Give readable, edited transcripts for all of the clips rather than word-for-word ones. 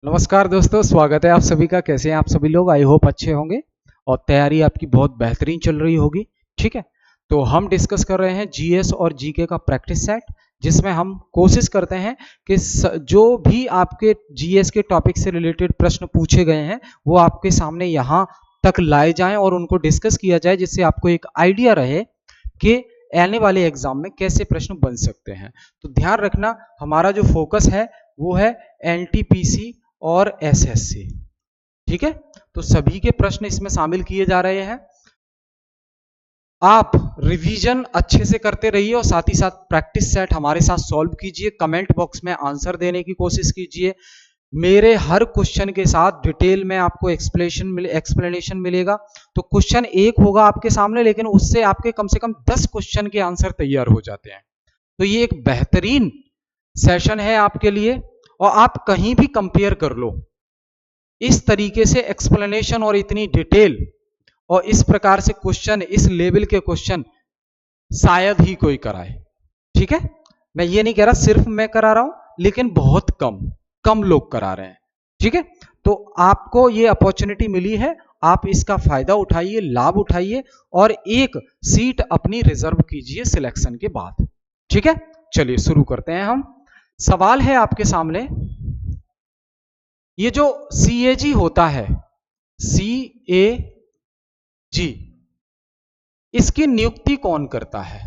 नमस्कार दोस्तों, स्वागत है आप सभी का। कैसे हैं आप सभी लोग? आई होप अच्छे होंगे और तैयारी आपकी बहुत बेहतरीन चल रही होगी। ठीक है, तो हम डिस्कस कर रहे हैं जीएस और जीके का प्रैक्टिस सेट, जिसमें हम कोशिश करते हैं कि जो भी आपके जीएस के टॉपिक से रिलेटेड प्रश्न पूछे गए हैं वो आपके सामने यहाँ तक लाए जाएं और उनको डिस्कस किया जाए, जिससे आपको एक आइडिया रहे कि आने वाले एग्जाम में कैसे प्रश्न बन सकते हैं। तो ध्यान रखना, हमारा जो फोकस है वो है एनटीपीसी और एसएससी। ठीक है, तो सभी के प्रश्न इसमें शामिल किए जा रहे हैं। आप रिवीजन अच्छे से करते रहिए और साथ ही साथ प्रैक्टिस सेट हमारे साथ सॉल्व कीजिए। कमेंट बॉक्स में आंसर देने की कोशिश कीजिए। मेरे हर क्वेश्चन के साथ डिटेल में आपको एक्सप्लेनेशन मिलेगा। तो क्वेश्चन एक होगा आपके सामने, लेकिन उससे आपके कम से कम 10 क्वेश्चन के आंसर तैयार हो जाते हैं। तो ये एक बेहतरीन सेशन है आपके लिए, और आप कहीं भी कंपेयर कर लो, इस तरीके से एक्सप्लेनेशन और इतनी डिटेल और इस प्रकार से क्वेश्चन, इस लेवल के क्वेश्चन शायद ही कोई कराए। ठीक है, मैं ये नहीं कह रहा सिर्फ मैं करा रहा हूं, लेकिन बहुत कम लोग करा रहे हैं। ठीक है, तो आपको ये अपॉर्चुनिटी मिली है, आप इसका फायदा उठाइए, लाभ उठाइए और एक सीट अपनी रिजर्व कीजिए सिलेक्शन के बाद। ठीक है, चलिए शुरू करते हैं हम। सवाल है आपके सामने, ये जो CAG होता है, CAG, इसकी नियुक्ति कौन करता है?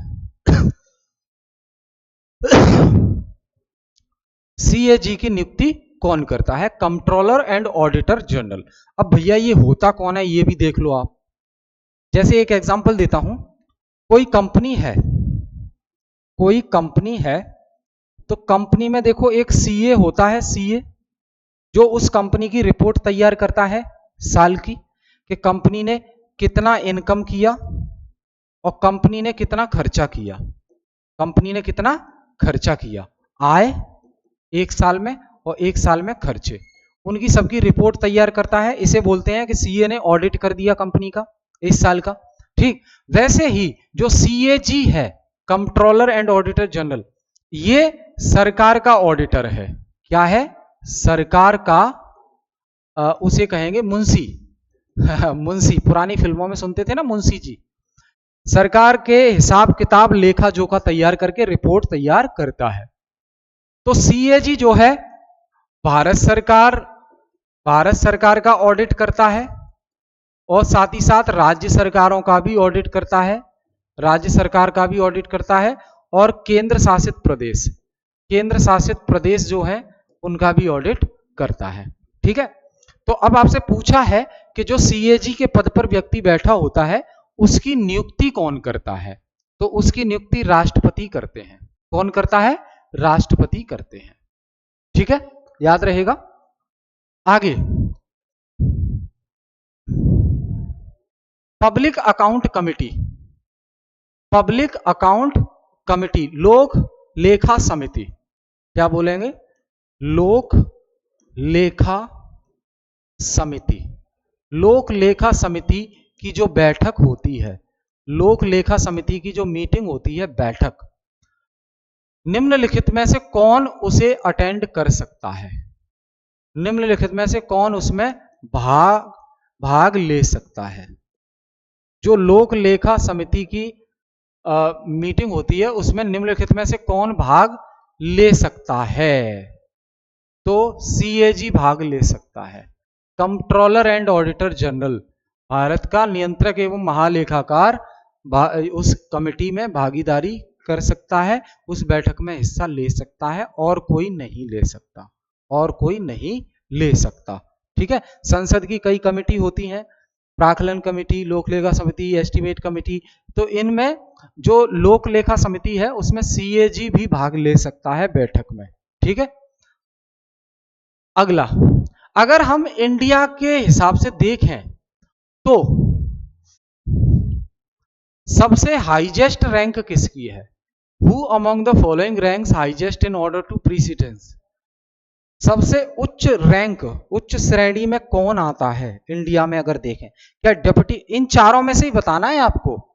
CAG की नियुक्ति कौन करता है? Controller and auditor general. अब भैया ये होता कौन है ये भी देख लो आप। जैसे एक एग्जांपल देता हूं, कोई कंपनी है, तो कंपनी में देखो एक CA होता है, CA जो उस कंपनी की रिपोर्ट तैयार करता है साल की, कि कंपनी ने कितना इनकम किया और कंपनी ने कितना खर्चा किया। आय एक साल में और एक साल में खर्चे, उनकी सबकी रिपोर्ट तैयार करता है। इसे बोलते हैं कि CA ने ऑडिट कर दिया कंपनी का इस साल का। ठीक, वैसे ही जो CAG है, कंट्रोलर एंड ऑडिटर जनरल, ये सरकार का ऑडिटर है। क्या है? सरकार का उसे कहेंगे मुंशी। मुंशी, पुरानी फिल्मों में सुनते थे ना, मुंशी जी। सरकार के हिसाब किताब, लेखा जोखा तैयार करके रिपोर्ट तैयार करता है। तो CAG जो है भारत सरकार का ऑडिट करता है और साथ ही साथ राज्य सरकारों का भी ऑडिट करता है, और केंद्र शासित प्रदेश जो है उनका भी ऑडिट करता है। ठीक है, तो अब आपसे पूछा है कि जो CAG के पद पर व्यक्ति बैठा होता है उसकी नियुक्ति कौन करता है? तो उसकी नियुक्ति राष्ट्रपति करते हैं। कौन करता है? राष्ट्रपति करते हैं। ठीक है, याद रहेगा। आगे, पब्लिक अकाउंट कमिटी, लोक लेखा समिति। क्या बोलेंगे? लोक लेखा समिति की जो बैठक होती है, लोक लेखा समिति की जो मीटिंग होती है, बैठक, निम्नलिखित में से कौन उसे अटेंड कर सकता है? निम्नलिखित में से कौन उसमें भाग ले सकता है? जो लोक लेखा समिति की मीटिंग होती है उसमें निम्नलिखित में से कौन भाग ले सकता है? तो CAG भाग ले सकता है। Controller and auditor general, Bharat का नियंत्रक एवं महालेखाकार, उस कमेटी में भागीदारी कर सकता है, उस बैठक में हिस्सा ले सकता है, और कोई नहीं ले सकता। ठीक है, संसद की कई कमेटी होती हैं, प्राक्कलन कमेटी, लोक लेखा समिति, एस्टीमेट कमेटी। तो इनमें जो लोक लेखा समिति है उसमें CAG भी भाग ले सकता है बैठक में। ठीक है, अगला, अगर हम इंडिया के हिसाब से देखें तो सबसे हाईएस्ट रैंक किसकी है? Who among the following ranks highest in order to precedence? सबसे उच्च रैंक, उच्च श्रेणी में कौन आता है इंडिया में? अगर देखें, क्या डिप्टी, इन चारों में से ही बताना है आपको।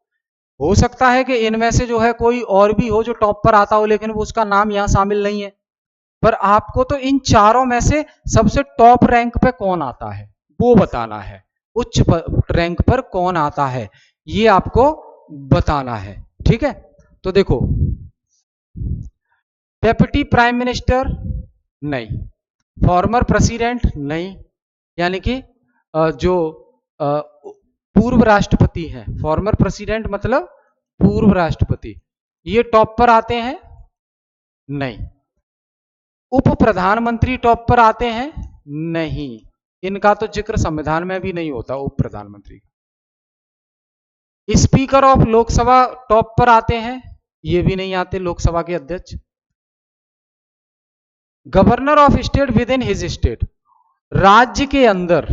हो सकता है कि इनमें से जो है कोई और भी हो जो टॉप पर आता हो, लेकिन वो उसका नाम यहां शामिल नहीं है। पर आपको तो इन चारों में से सबसे टॉप रैंक पे कौन आता है वो बताना है, उच्च रैंक पर कौन आता है ये आपको बताना है। ठीक है, तो देखो डेप्यूटी प्राइम मिनिस्टर नहीं, फॉर्मर प्रेसिडेंट नहीं, यानी कि जो पूर्व राष्ट्रपति हैं, फॉर्मर प्रेसिडेंट मतलब पूर्व राष्ट्रपति, ये टॉप पर आते हैं नहीं। उप प्रधानमंत्री टॉप पर आते हैं नहीं, इनका तो जिक्र संविधान में भी नहीं होता उप प्रधानमंत्री। स्पीकर ऑफ लोकसभा टॉप पर आते हैं, ये भी नहीं आते, लोकसभा के अध्यक्ष। Governor of state with in his state, राज्य के अंदर,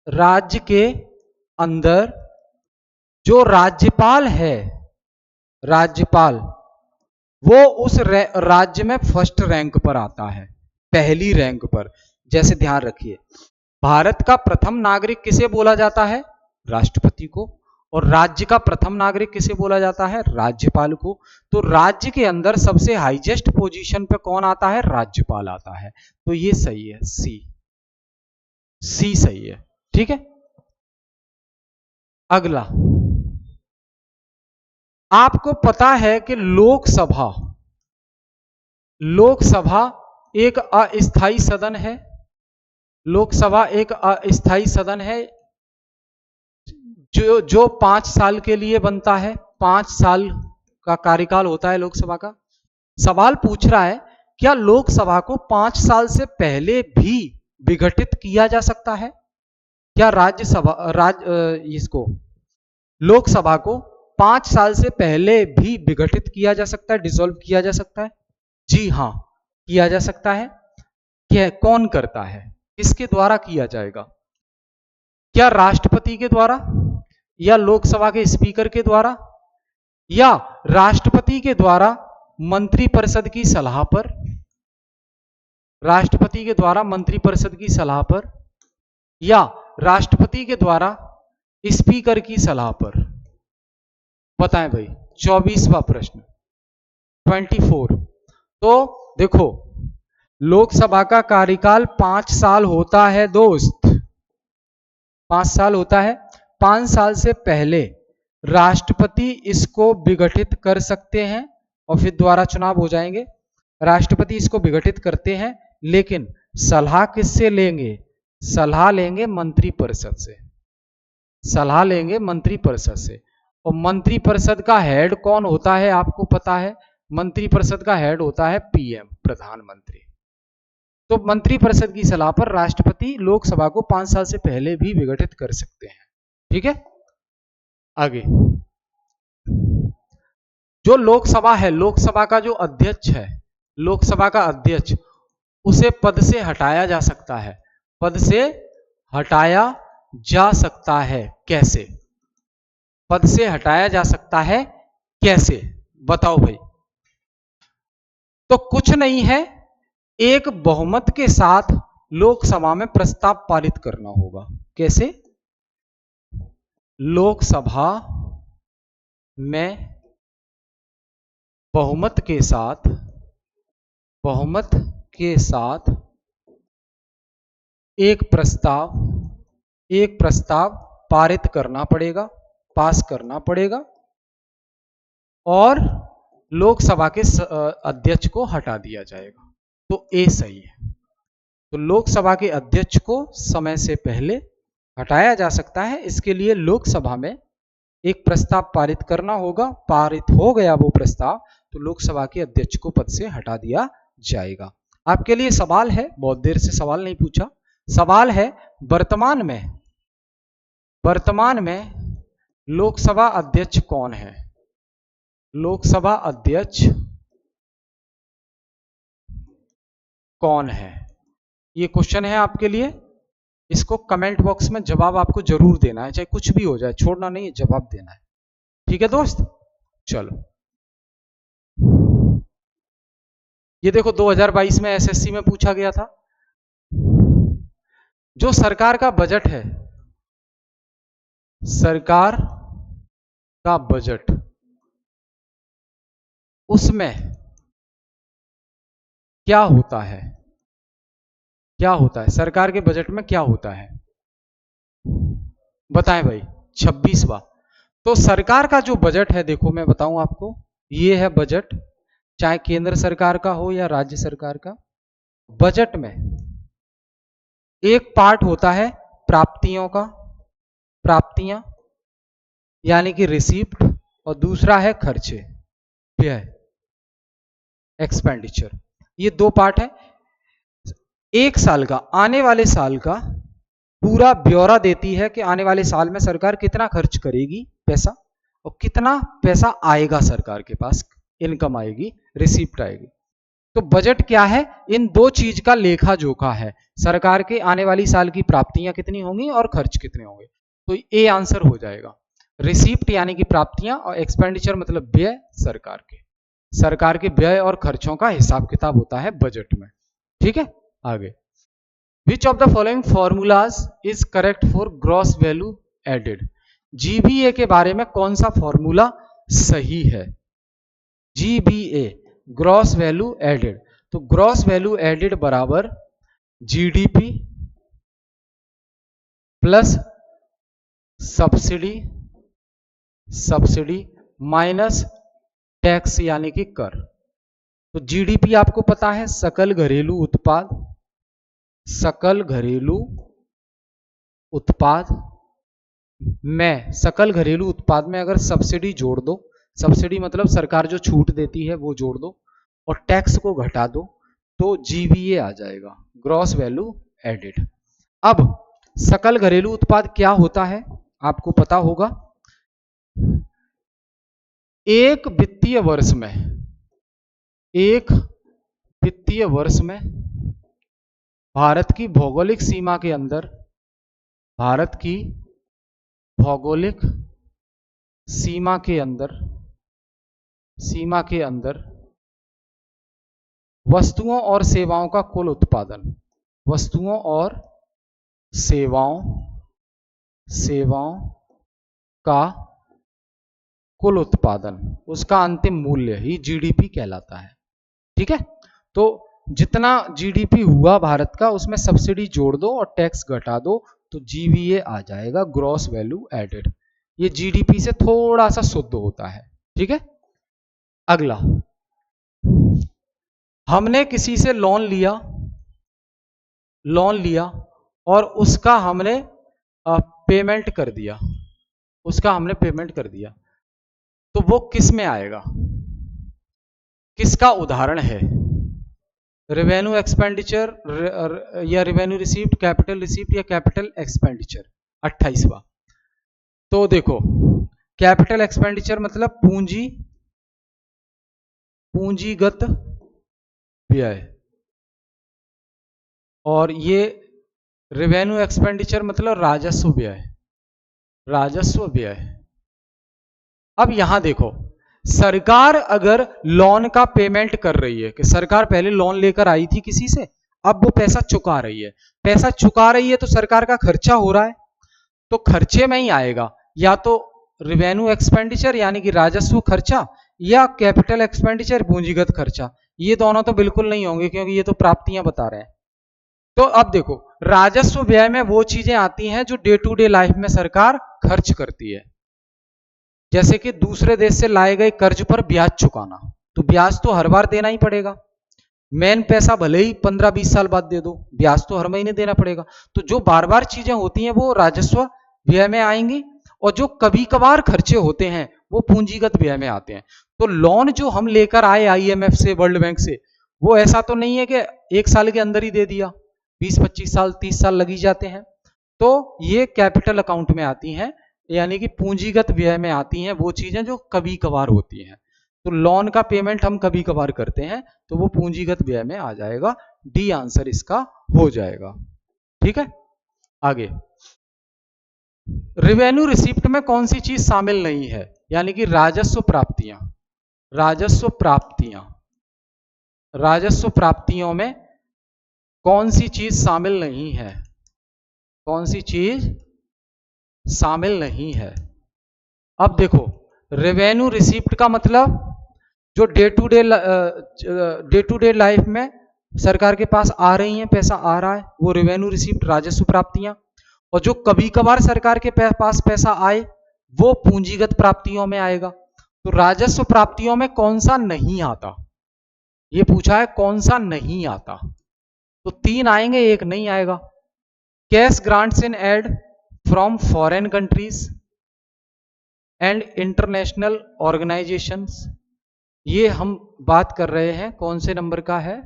राज्य के अंदर जो राज्यपाल है, राज्यपाल वो उस राज्य में फर्स्ट रैंक पर आता है, पहली रैंक पर। जैसे ध्यान रखिए, भारत का प्रथम नागरिक किसे बोला जाता है? राष्ट्रपति को। और राज्य का प्रथम नागरिक किसे बोला जाता है? राज्यपाल को। तो राज्य के अंदर सबसे हाईएस्ट पोजीशन पे कौन आता है? राज्यपाल आता है। तो ये सही है, सी, सी सही है। ठीक है, अगला, आपको पता है कि लोकसभा, लोकसभा एक अस्थाई सदन है, लोकसभा एक अस्थाई सदन है जो 5 साल के लिए बनता है, 5 साल का कार्यकाल होता है लोकसभा का। सवाल पूछ रहा है क्या लोकसभा को 5 साल से पहले भी विघटित किया जा सकता है? क्या राज्यसभा इसको लोकसभा को 5 साल से पहले भी विघटित किया जा सकता है, डिसॉल्व किया जा सकता है? जी हां, किया जा सकता है। क्या कौन करता है, किसके द्वारा किया जाएगा? क्या राष्ट्रपति के द्वारा, या लोकसभा के स्पीकर के द्वारा, या राष्ट्रपति के द्वारा मंत्रिपरिषद की सलाह पर? राष्ट्रपति के द्वारा मंत्रिपरिषद की सलाह पर, या राष्ट्रपति के द्वारा स्पीकर की सलाह पर? बताएं भाई। 24वां प्रश्न, 24। तो देखो, लोकसभा का कार्यकाल 5 साल होता है दोस्त, 5 साल होता है। 5 साल से पहले राष्ट्रपति इसको विघटित कर सकते हैं और फिर दोबारा चुनाव हो जाएंगे। राष्ट्रपति इसको विघटित करते हैं, लेकिन सलाह किससे लेंगे? सलाह लेंगे मंत्रिपरिषद से, सलाह लेंगे मंत्रिपरिषद से। और मंत्रिपरिषद का हेड कौन होता है आपको पता है? मंत्रिपरिषद का हेड होता है पीएम, प्रधानमंत्री। तो मंत्रिपरिषद की सलाह पर राष्ट्रपति लोकसभा को 5 साल से पहले भी विघटित कर सकते हैं। ठीक है, आगे जो लोकसभा है, लोकसभा का जो अध्यक्ष है, लोकसभा का अध्यक्ष, उसे पद से हटाया जा सकता है, पद से हटाया जा सकता है। कैसे पद से हटाया जा सकता है, कैसे बताओ भाई? तो कुछ नहीं है, एक बहुमत के साथ लोकसभा में प्रस्ताव पारित करना होगा। कैसे? लोकसभा में बहुमत के साथ, बहुमत के साथ एक प्रस्ताव पारित करना पड़ेगा, पास करना पड़ेगा, और लोकसभा के अध्यक्ष को हटा दिया जाएगा। तो ए सही है। तो लोकसभा के अध्यक्ष को समय से पहले हटाया जा सकता है, इसके लिए लोकसभा में एक प्रस्ताव पारित करना होगा। पारित हो गया वो प्रस्ताव तो लोकसभा के अध्यक्ष को पद से हटा दिया जाएगा। आपके लिए सवाल है, बहुत देर से सवाल नहीं पूछा। सवाल है, वर्तमान में लोकसभा अध्यक्ष कौन है? लोकसभा अध्यक्ष कौन है? ये क्वेश्चन है आपके लिए। इसको कमेंट बॉक्स में जवाब आपको जरूर देना है, चाहे कुछ भी हो जाए, छोड़ना नहीं है, जवाब देना है। ठीक है दोस्त, चलो ये देखो 2022 में एसएससी में पूछा गया था। जो सरकार का बजट है, सरकार का बजट, उसमें क्या होता है, क्या होता है सरकार के बजट में, क्या होता है बताएं भाई। 26वां। तो सरकार का जो बजट है, देखो मैं बताऊं आपको, ये है बजट, चाहे केंद्र सरकार का हो या राज्य सरकार का। बजट में एक पार्ट होता है प्राप्तियों का, प्राप्तियां यानी कि रिसीप्ट, और दूसरा है खर्चे, व्यय, एक्सपेंडिचर। ये दो पार्ट है। एक साल का, आने वाले साल का पूरा ब्यौरा देती है कि आने वाले साल में सरकार कितना खर्च करेगी पैसा, और कितना पैसा आएगा सरकार के पास, इनकम आएगी, रिसीप्ट आएगी। तो बजट क्या है, इन दो चीज का लेखा जोखा है, सरकार के आने वाली साल की प्राप्तियां कितनी होंगी और खर्च कितने होंगे। तो ए आंसर हो जाएगा, रिसीप्ट यानी कि प्राप्तियां, और एक्सपेंडिचर मतलब व्यय, सरकार के व्यय और खर्चों का हिसाब किताब होता है बजट में। ठीक है, आगे। Which of the following formulas is correct for gross value added. GVA के बारे में कौन सा फॉर्मूला सही है। GVA, gross value added. तो ग्रॉस वैल्यू एडेड बराबर GDP plus subsidy, subsidy minus tax यानी कि कर। तो जीडीपी आपको पता है सकल घरेलू उत्पाद, सकल घरेलू उत्पाद में, सकल घरेलू उत्पाद में अगर सब्सिडी जोड़ दो, सब्सिडी मतलब सरकार जो छूट देती है वो जोड़ दो, और टैक्स को घटा दो, तो जीवीए आ जाएगा, ग्रॉस वैल्यू एडेड। अब सकल घरेलू उत्पाद क्या होता है आपको पता होगा। एक वित्तीय वर्ष में, एक वित्तीय वर्ष में भारत की भौगोलिक सीमा के अंदर, भारत की भौगोलिक सीमा के अंदर, सीमा के अंदर वस्तुओं और सेवाओं का कुल उत्पादन, वस्तुओं और सेवाओं, सेवाओं का कुल उत्पादन, उसका अंतिम मूल्य ही जीडीपी कहलाता है। ठीक है, तो जितना जीडीपी हुआ भारत का, उसमें सब्सिडी जोड़ दो और टैक्स घटा दो, तो जीवीए आ जाएगा, ग्रॉस वैल्यू एडेड। ये जीडीपी से थोड़ा सा शुद्ध होता है। ठीक है, अगला, हमने किसी से लोन लिया, लोन लिया और उसका हमने पेमेंट कर दिया, उसका हमने पेमेंट कर दिया, तो वो किस में आएगा, किसका उदाहरण है। रेवेन्यू एक्सपेंडिचर या रेवेन्यू रिसीप्ट, कैपिटल रिसीप्ट या कैपिटल एक्सपेंडिचर। 28वां। तो देखो, कैपिटल एक्सपेंडिचर मतलब पूंजी, पूंजीगत व्यय, और ये रेवेन्यू एक्सपेंडिचर मतलब राजस्व व्यय, राजस्व व्यय। अब यहां देखो, सरकार अगर लोन का पेमेंट कर रही है, कि सरकार पहले लोन लेकर आई थी किसी से, अब वो पैसा चुका रही है, पैसा चुका रही है तो सरकार का खर्चा हो रहा है, तो खर्चे में ही आएगा या तो रेवेन्यू एक्सपेंडिचर यानी कि राजस्व खर्चा, या कैपिटल एक्सपेंडिचर पूंजीगत खर्चा। ये दोनों तो बिल्कुल नहीं होंगे क्योंकि ये तो प्राप्तियां बता रहे हैं। तो अब देखो, राजस्व व्यय में वो चीजें आती हैं जो डे टू डे लाइफ में सरकार खर्च करती है, जैसे कि दूसरे देश से लाए गए कर्ज पर ब्याज चुकाना, तो ब्याज तो हर बार देना ही पड़ेगा, मेन पैसा भले ही 15-20 साल बाद दे दो, ब्याज तो हर महीने देना पड़ेगा। तो जो बार बार चीजें होती हैं वो राजस्व व्यय में आएंगी, और जो कभी कभार खर्चे होते हैं वो पूंजीगत व्यय में आते हैं। तो लोन जो हम लेकर आए आईएमएफ से, वर्ल्ड बैंक से, वो ऐसा तो नहीं है कि एक साल के अंदर ही दे दिया, 20-25 साल 30 साल लगी जाते हैं। तो ये कैपिटल अकाउंट में आती हैं, यानी कि पूंजीगत व्यय में आती हैं वो चीजें जो कभी कभार होती हैं। तो लोन का पेमेंट हम कभी कभार करते हैं तो वो पूंजीगत व्यय में आ जाएगा, डी आंसर इसका हो जाएगा। ठीक है, आगे। रेवेन्यू रिसिप्ट में कौन सी चीज शामिल नहीं है, यानी कि राजस्व प्राप्तियां, राजस्व प्राप्तियां, राजस्व प्राप्तियों में कौन सी चीज शामिल नहीं है, कौन सी चीज शामिल नहीं है। अब देखो, रेवेन्यू रिसिप्ट का मतलब जो डे टू डे लाइफ में सरकार के पास आ रही हैं, पैसा आ रहा है, वो रेवेन्यू रिसीप्ट, राजस्व प्राप्तियां। और जो कभी कभार सरकार के पास पैसा आए वो पूंजीगत प्राप्तियों में आएगा। तो राजस्व प्राप्तियों में कौन सा नहीं आता, ये पूछा है कौन सा नहीं आता। तो 3 आएंगे, 1 नहीं आएगा। Cash grants in aid from foreign countries and international organisations, ये हम बात कर रहे हैं कौन से नंबर का है,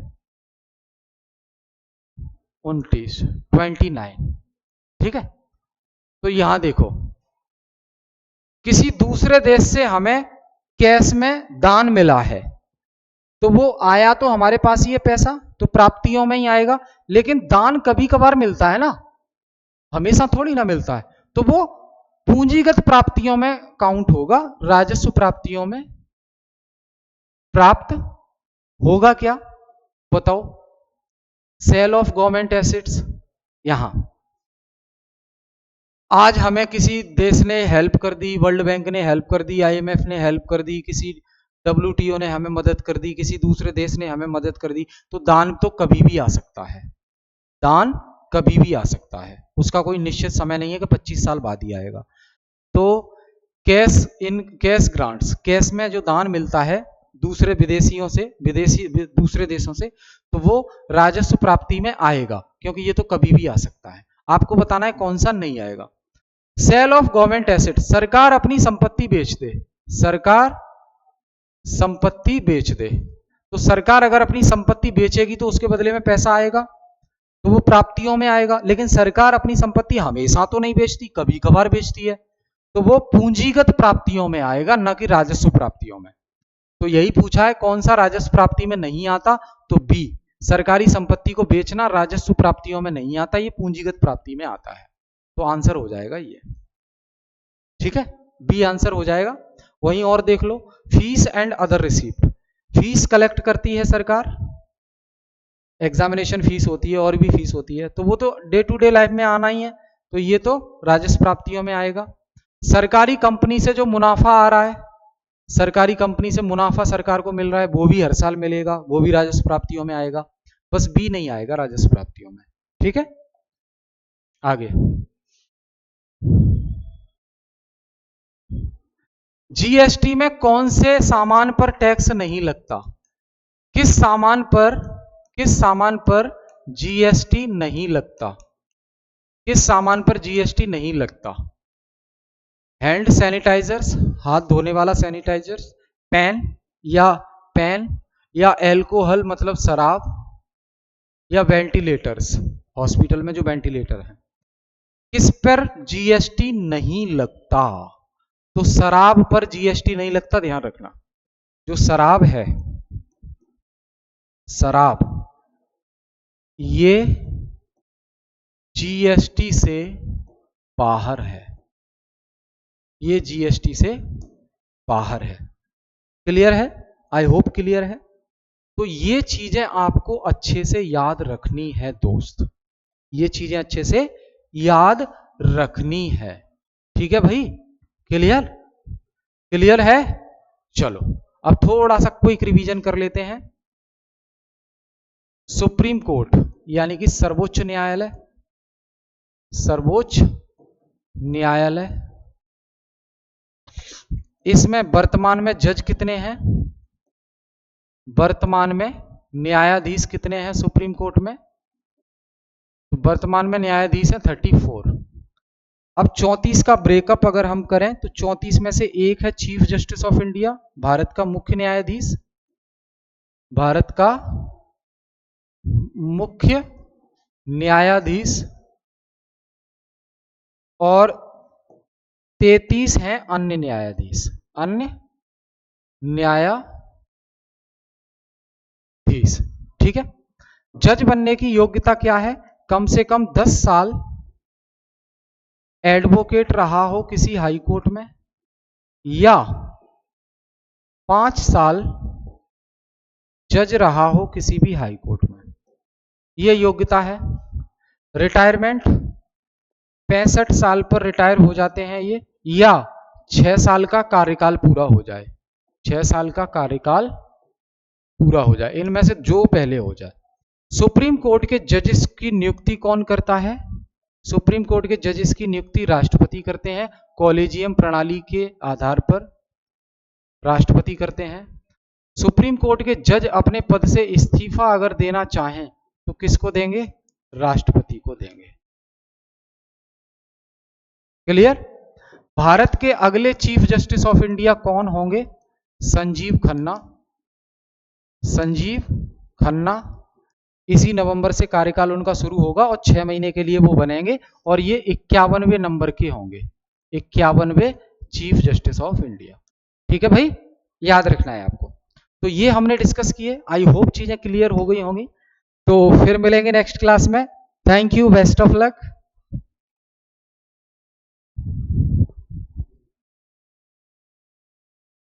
29। ठीक है। तो यहां देखो, किसी दूसरे देश से हमें कैश में दान मिला है, तो वो आया तो हमारे पास ही है पैसा, तो प्राप्तियों में ही आएगा। लेकिन दान कभी कभार मिलता है ना, हमेशा थोड़ी ना मिलता है, तो वो पूंजीगत प्राप्तियों में काउंट होगा, राजस्व प्राप्तियों में प्राप्त होगा। क्या बताओ? Sale of government assets. यहां आज हमें किसी देश ने हेल्प कर दी, वर्ल्ड बैंक ने हेल्प कर दी, IMF ने हेल्प कर दी, किसी WTO ने हमें मदद कर दी, किसी दूसरे देश ने हमें मदद कर दी, तो दान तो कभी भी आ सकता है, दान कभी भी आ सकता है, उसका कोई निश्चित समय नहीं है कि 25 साल बाद ही आएगा। तो कैश ग्रांट्स, कैश में जो दान मिलता है दूसरे विदेशियों से, दूसरे देशों से, तो वो राजस्व प्राप्ति में आएगा, क्योंकि ये तो कभी भी आ सकता है। आपको बताना है कौन सा नहीं आएगा। सेल ऑफ गवर्नमेंट एसेट, सरकार अपनी संपत्ति बेच दे, सरकार संपत्ति बेच दे, तो सरकार अगर अपनी संपत्ति बेचेगी तो उसके बदले में पैसा आएगा, तो वो प्राप्तियों में आएगा। लेकिन सरकार अपनी संपत्ति हमेशा तो नहीं बेचती, कभी कभार बेचती है, तो वो पूंजीगत प्राप्तियों में आएगा, न कि राजस्व प्राप्तियों में। तो यही पूछा है कौन सा राजस्व प्राप्ति में नहीं आता, तो बी, सरकारी संपत्ति को बेचना राजस्व प्राप्तियों में नहीं आता, ये पूंजीगत प्राप्ति में आता है। तो आंसर हो जाएगा ये, ठीक है, बी आंसर हो जाएगा। वहीं और देख लो, fees and other receipt, fees collect करती है सरकार, एग्जामिनेशन फीस होती है और भी फीस होती है, तो वो तो डे टू डे लाइफ में आना ही है, तो ये तो राजस्व प्राप्तियों में आएगा। सरकारी कंपनी से जो मुनाफा आ रहा है, सरकारी कंपनी से मुनाफा सरकार को मिल रहा है, वो भी हर साल मिलेगा, वो भी राजस्व प्राप्तियों में आएगा। बस बी नहीं आएगा राजस्व प्राप्तियों में, ठीक है। आगे, जीएसटी में कौन से सामान पर टैक्स नहीं लगता, किस सामान पर जीएसटी नहीं लगता, किस सामान पर जीएसटी नहीं लगता? हैंड सैनिटाइजर्स, हाथ धोने वाला सैनिटाइजर्स, पेन या एल्कोहल मतलब शराब, या वेंटिलेटर्स, हॉस्पिटल में जो वेंटिलेटर है, किस पर जीएसटी नहीं लगता? तो शराब पर जीएसटी नहीं लगता, ध्यान रखना। जो शराब है, शराब, ये जीएसटी से बाहर है, ये जीएसटी से बाहर है। क्लियर है? आई होप क्लियर है। तो ये चीजें आपको अच्छे से याद रखनी है दोस्त, ये चीजें अच्छे से याद रखनी है, ठीक है भाई? क्लियर? क्लियर है? चलो अब थोड़ा सा क्विक रिवीजन कर लेते हैं। सुप्रीम कोर्ट यानी कि सर्वोच्च न्यायालय, सर्वोच्च न्यायालय, इसमें वर्तमान में जज कितने हैं? वर्तमान में न्यायाधीश कितने हैं सुप्रीम कोर्ट में? वर्तमान में न्यायाधीश है 34। अब 34 का ब्रेकअप अगर हम करें तो 34 में से एक है chief justice of India, Bharat का मुख्य न्यायाधीश, भारत का मुख्य न्यायाधीश, और 33 हैं अन्य न्यायाधीश, अन्य न्यायाधीश, ठीक है। जज बनने की योग्यता क्या है? कम से कम 10 साल एडवोकेट रहा हो किसी हाई कोर्ट में, या 5 साल जज रहा हो किसी भी हाई कोर्ट में, यह योग्यता है। रिटायरमेंट 65 साल पर रिटायर हो जाते हैं ये, या 6 साल का कार्यकाल पूरा हो जाए, 6 साल का कार्यकाल पूरा हो जाए, इनमें से जो पहले हो जाए। सुप्रीम कोर्ट के जजेस की नियुक्ति कौन करता है? सुप्रीम कोर्ट के जजेस की नियुक्ति राष्ट्रपति करते हैं। कॉलेजियम प्रणाली के आधार पर राष्ट्रपति करते हैं। सुप्रीम कोर्ट के जज अपने पद से इस्तीफा अगर देना चाहें तो किसको देंगे? राष्ट्रपति को देंगे। क्लियर? भारत के अगले चीफ जस्टिस ऑफ इंडिया कौन होंगे? संजीव खन्ना। संजीव खन्ना, इसी नवंबर से कार्यकाल उनका शुरू होगा और 6 महीने के लिए वो बनेंगे और ये 51वें नंबर के होंगे, 51वें चीफ जस्टिस ऑफ इंडिया। ठीक है भाई, याद रखना है आपको। तो ये हमने डिस्कस किए, आई होप चीजें क्लियर हो गई होंगी। तो फिर मिलेंगे नेक्स्ट क्लास में। Thank you, best of luck.